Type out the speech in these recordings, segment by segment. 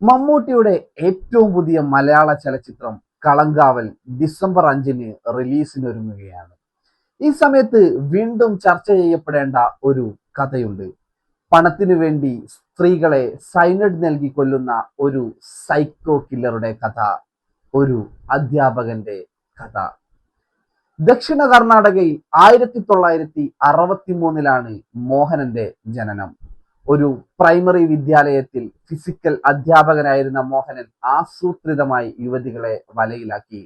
മമ്മൂട്ടിയുടെ ഏറ്റവും പുതിയ മലയാള ചലച്ചിത്രം കളങ്കാവൽ ഡിസംബർ 5-ന് റിലീസിനൊരുങ്ങുകയാണ്. ഈ സമയത്ത് വീണ്ടും ചർച്ച ചെയ്യപ്പെടേണ്ട ഒരു കഥയുണ്ട്. പണത്തിനു വേണ്ടി സ്ത്രീകളെ സൈനഡ് നൽകി കൊല്ലുന്ന ഒരു സൈക്കോ കില്ലറുടെ കഥ, ഒരു അധ്യാപകന്റെ കഥ. ദക്ഷിണ കർണാടകയിൽ 1963-ലാണ് മോഹനന്റെ ജനനം. ഒരു പ്രൈമറി വിദ്യാലയത്തിൽ ഫിസിക്കൽ അധ്യാപകനായിരുന്ന മോഹനൻ ആസൂത്രിതമായി യുവതികളെ വലയിലാക്കി.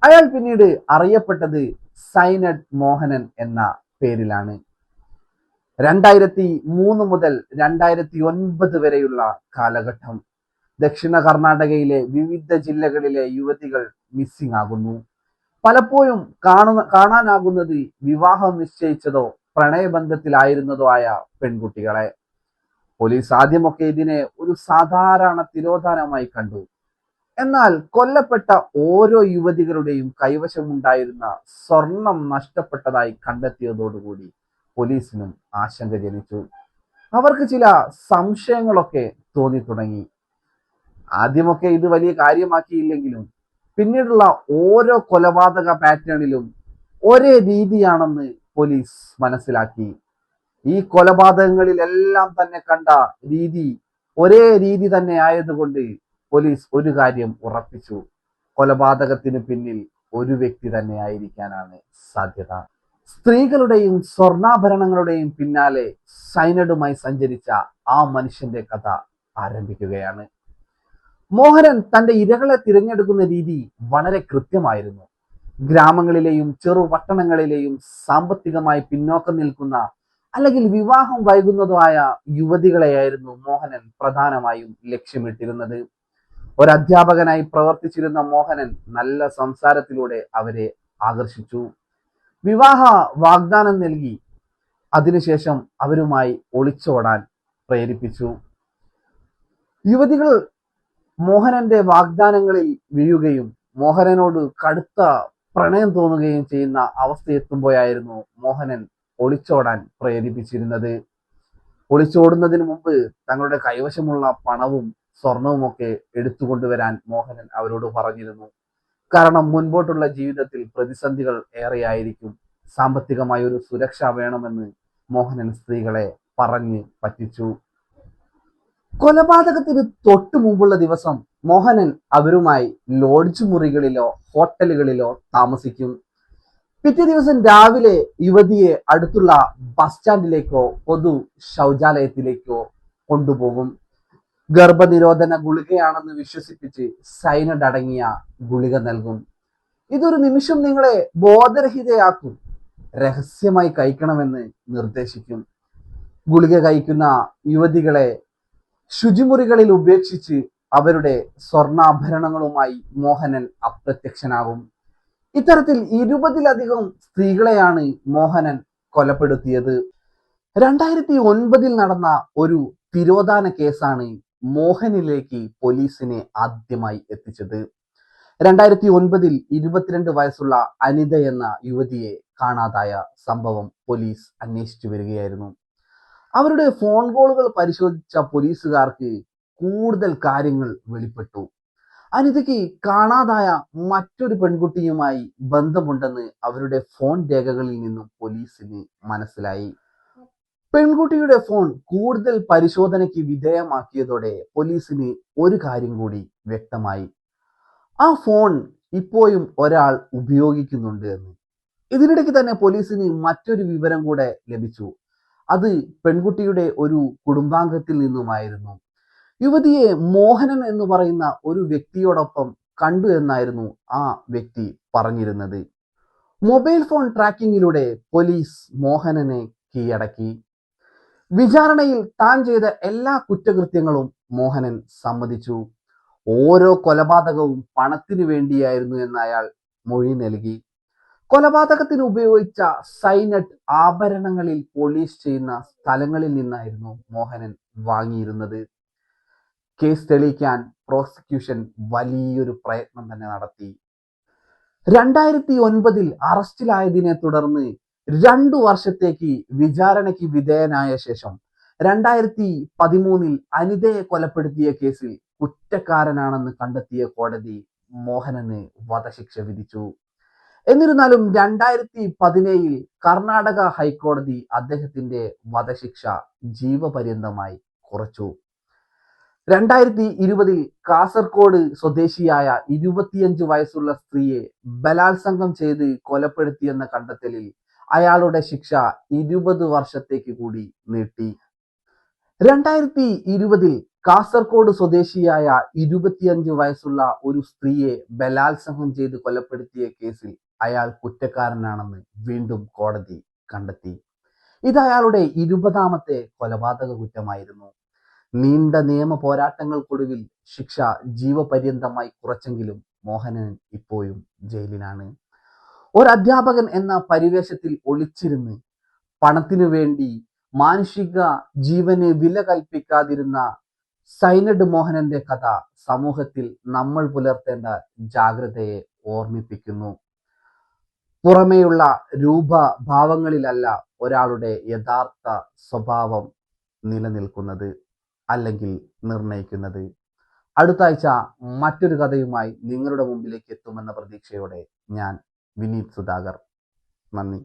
അയാൾ പിന്നീട് അറിയപ്പെട്ടത് സൈനഡ് മോഹനൻ എന്ന പേരിലാണ്. 2003 മുതൽ 2009 വരെയുള്ള കാലഘട്ടം. ദക്ഷിണ കർണാടകയിലെ വിവിധ ജില്ലകളിലെ യുവതികൾ മിസ്സിംഗ് ആകുന്നു. പലപ്പോഴും കാണാനാകുന്നത് വിവാഹം നിശ്ചയിച്ചതോ പ്രണയബന്ധത്തിലായിരുന്നതോ ആയ പെൺകുട്ടികളെ. പോലീസ് ആദ്യമൊക്കെ ഇതിനെ ഒരു സാധാരണ തിരോധാനമായി കണ്ടു. എന്നാൽ കൊല്ലപ്പെട്ട ഓരോ യുവതികളുടെയും കൈവശമുണ്ടായിരുന്ന സ്വർണം നഷ്ടപ്പെട്ടതായി കണ്ടെത്തിയതോടുകൂടി പോലീസിനും ആശങ്ക ജനിച്ചു. അവർക്ക് ചില സംശയങ്ങളൊക്കെ തോന്നി തുടങ്ങി. ആദ്യമൊക്കെ ഇത് വലിയ കാര്യമാക്കിയില്ലെങ്കിലും പിന്നീടുള്ള ഓരോ കൊലപാതക പാറ്റേണിലും ഒരേ രീതിയാണെന്ന് പോലീസ് മനസ്സിലാക്കി. ഈ കൊലപാതകങ്ങളിലെല്ലാം തന്നെ കണ്ട രീതി ഒരേ രീതി തന്നെ ആയതുകൊണ്ട് പോലീസ് ഒരു കാര്യം ഉറപ്പിച്ചു: കൊലപാതകത്തിന് പിന്നിൽ ഒരു വ്യക്തി തന്നെ ആയിരിക്കാനാണ് സാധ്യത. സ്ത്രീകളുടെയും സ്വർണ്ണാഭരണങ്ങളുടെയും പിന്നാലെ സൈനഡുമായി സഞ്ചരിച്ച ആ മനുഷ്യന്റെ കഥ ആരംഭിക്കുകയാണ്. മോഹനൻ തന്റെ ഇരകളെ തിരഞ്ഞെടുക്കുന്ന രീതി വളരെ കൃത്യമായിരുന്നു. ഗ്രാമങ്ങളിലെയും ചെറുപട്ടണങ്ങളിലെയും സാമ്പത്തികമായി പിന്നോക്കം നിൽക്കുന്ന അല്ലെങ്കിൽ വിവാഹം വൈകുന്നതുമായ യുവതികളെയായിരുന്നു മോഹനൻ പ്രധാനമായും ലക്ഷ്യമിട്ടിരുന്നത്. ഒരധ്യാപകനായി പ്രവർത്തിച്ചിരുന്ന മോഹനൻ നല്ല സംസാരത്തിലൂടെ അവരെ ആകർഷിച്ചു. വിവാഹ വാഗ്ദാനം നൽകി അതിനുശേഷം അവരുമായി ഒളിച്ചോടാൻ പ്രേരിപ്പിച്ചു. യുവതികൾ മോഹനന്റെ വാഗ്ദാനങ്ങളിൽ വീഴുകയും മോഹനനോട് കടുത്ത പ്രണയം തോന്നുകയും ചെയ്യുന്ന അവസ്ഥയെത്തുമ്പോഴായിരുന്നു മോഹനൻ ഒളിച്ചോടാൻ പ്രേരിപ്പിച്ചിരുന്നത്. ഒളിച്ചോടുന്നതിന് മുമ്പ് തങ്ങളുടെ കൈവശമുള്ള പണവും സ്വർണവുമൊക്കെ എടുത്തുകൊണ്ടുവരാൻ മോഹനൻ അവരോട് പറഞ്ഞിരുന്നു. കാരണം മുൻപോട്ടുള്ള ജീവിതത്തിൽ പ്രതിസന്ധികൾ ഏറെയായിരിക്കും. സാമ്പത്തികമായ ഒരു സുരക്ഷ വേണമെന്ന് മോഹനൻ സ്ത്രീകളെ പറഞ്ഞ് പറ്റിച്ചു. കൊലപാതകത്തിന് തൊട്ടു മുമ്പുള്ള ദിവസം മോഹനൻ അവരുമായി ലോഡ്ജ് മുറികളിലോ ഹോട്ടലുകളിലോ താമസിക്കും. പിറ്റേ ദിവസം രാവിലെ യുവതിയെ അടുത്തുള്ള ബസ് സ്റ്റാൻഡിലേക്കോ പൊതു ശൗചാലയത്തിലേക്കോ കൊണ്ടുപോകും. ഗർഭനിരോധന ഗുളികയാണെന്ന് വിശ്വസിപ്പിച്ച് സൈനഡ് അടങ്ങിയ ഗുളിക നൽകും. ഇതൊരു നിമിഷം നിങ്ങളെ ബോധരഹിതയാക്കും, രഹസ്യമായി കഴിക്കണമെന്ന് നിർദ്ദേശിക്കും. ഗുളിക കഴിക്കുന്ന യുവതികളെ ശുചിമുറികളിൽ ഉപേക്ഷിച്ച് അവരുടെ സ്വർണ്ണാഭരണങ്ങളുമായി മോഹനൻ അപ്രത്യക്ഷനാകും. ഇത്തരത്തിൽ 20-ലധികം സ്ത്രീകളെയാണ് മോഹനൻ കൊലപ്പെടുത്തിയത്. 2009 നടന്ന ഒരു തിരോധാന കേസാണ് മോഹനിലേക്ക് പോലീസിനെ ആദ്യമായി എത്തിച്ചത്. 2009 22 വയസ്സുള്ള അനിത എന്ന യുവതിയെ കാണാതായ സംഭവം പോലീസ് അന്വേഷിച്ചു വരികയായിരുന്നു. അവരുടെ ഫോൺ കോളുകൾ പരിശോധിച്ച പോലീസുകാർക്ക് കൂടുതൽ കാര്യങ്ങൾ വെളിപ്പെട്ടു. അനിതയ്ക്ക് കാണാതായ മറ്റൊരു പെൺകുട്ടിയുമായി ബന്ധമുണ്ടെന്ന് അവരുടെ ഫോൺ രേഖകളിൽ നിന്നും പോലീസിന് മനസ്സിലായി. പെൺകുട്ടിയുടെ ഫോൺ കൂടുതൽ പരിശോധനയ്ക്ക് വിധേയമാക്കിയതോടെ പോലീസിന് ഒരു കാര്യം കൂടി വ്യക്തമായി: ആ ഫോൺ ഇപ്പോഴും ഒരാൾ ഉപയോഗിക്കുന്നുണ്ട് എന്ന്. ഇതിനിടയ്ക്ക് തന്നെ പോലീസിന് മറ്റൊരു വിവരം കൂടെ ലഭിച്ചു. അത് പെൺകുട്ടിയുടെ ഒരു കുടുംബാംഗത്തിൽ നിന്നുമായിരുന്നു. യുവതിയെ മോഹനൻ എന്ന് പറയുന്ന ഒരു വ്യക്തിയോടൊപ്പം കണ്ടു എന്നായിരുന്നു ആ വ്യക്തി പറഞ്ഞിരുന്നത്. മൊബൈൽ ഫോൺ ട്രാക്കിങ്ങിലൂടെ പോലീസ് മോഹനനെ കീഴടക്കി. വിചാരണയിൽ താൻ ചെയ്ത എല്ലാ കുറ്റകൃത്യങ്ങളും മോഹനൻ സമ്മതിച്ചു. ഓരോ കൊലപാതകവും പണത്തിനു വേണ്ടിയായിരുന്നു എന്ന് അയാൾ മൊഴി നൽകി. കൊലപാതകത്തിന് ഉപയോഗിച്ച സൈനഡ് ആഭരണങ്ങളിൽ പോലീസ് ചെയ്യുന്ന സ്ഥലങ്ങളിൽ നിന്നായിരുന്നു മോഹനൻ വാങ്ങിയിരുന്നത്. കേസ് തെളിയിക്കാൻ പ്രോസിക്യൂഷൻ വലിയൊരു പ്രയത്നം തന്നെ നടത്തി. 2009 അറസ്റ്റിലായതിനെ തുടർന്ന് 2 വർഷത്തേക്ക് വിചാരണയ്ക്ക് വിധേയനായ ശേഷം 2013 അനിതയെ കൊലപ്പെടുത്തിയ കേസിൽ കുറ്റക്കാരനാണെന്ന് കണ്ടെത്തിയ കോടതി മോഹനന് വധശിക്ഷ വിധിച്ചു. എന്നിരുന്നാലും 2017 കർണാടക ഹൈക്കോടതി അദ്ദേഹത്തിന്റെ വധശിക്ഷ ജീവപര്യന്തമായി കുറച്ചു. 2020 കാസർഗോഡ് സ്വദേശിയായ 25 വയസ്സുള്ള സ്ത്രീയെ ബലാത്സംഗം ചെയ്ത് കൊലപ്പെടുത്തിയെന്ന കണ്ടെത്തലിൽ അയാളുടെ ശിക്ഷ 20 വർഷത്തേക്ക് കൂടി നീട്ടി. 2020 കാസർഗോഡ് സ്വദേശിയായ 25 വയസ്സുള്ള ഒരു സ്ത്രീയെ ബലാത്സംഗം ചെയ്ത് കൊലപ്പെടുത്തിയ കേസിൽ അയാൾ കുറ്റക്കാരനാണെന്ന് വീണ്ടും കോടതി കണ്ടെത്തി. ഇത് അയാളുടെ 20ാമത്തെ കൊലപാതക കുറ്റമായിരുന്നു. നീണ്ട നിയമ പോരാട്ടങ്ങൾക്കൊടുവിൽ ശിക്ഷ ജീവപര്യന്തമായി കുറച്ചെങ്കിലും മോഹനൻ ഇപ്പോഴും ജയിലിലാണ്. ഒരധ്യാപകൻ എന്ന പരിവേഷത്തിൽ ഒളിച്ചിരുന്ന് പണത്തിനു വേണ്ടി മാനുഷിക ജീവന് വില കൽപ്പിക്കാതിരുന്ന സൈനഡ് മോഹനന്റെ കഥ സമൂഹത്തിൽ നമ്മൾ പുലർത്തേണ്ട ജാഗ്രതയെ ഓർമ്മിപ്പിക്കുന്നു. പുറമേയുള്ള രൂപഭാവങ്ങളിലല്ല ഒരാളുടെ യഥാർത്ഥ സ്വഭാവം നിലനിൽക്കുന്നത് അല്ലെങ്കിൽ നിർണയിക്കുന്നത്. അടുത്ത ആഴ്ച മറ്റൊരു കഥയുമായി നിങ്ങളുടെ മുമ്പിലേക്ക് എത്തുമെന്ന പ്രതീക്ഷയോടെ ഞാൻ വിനീത് സുധാകർ. നന്ദി.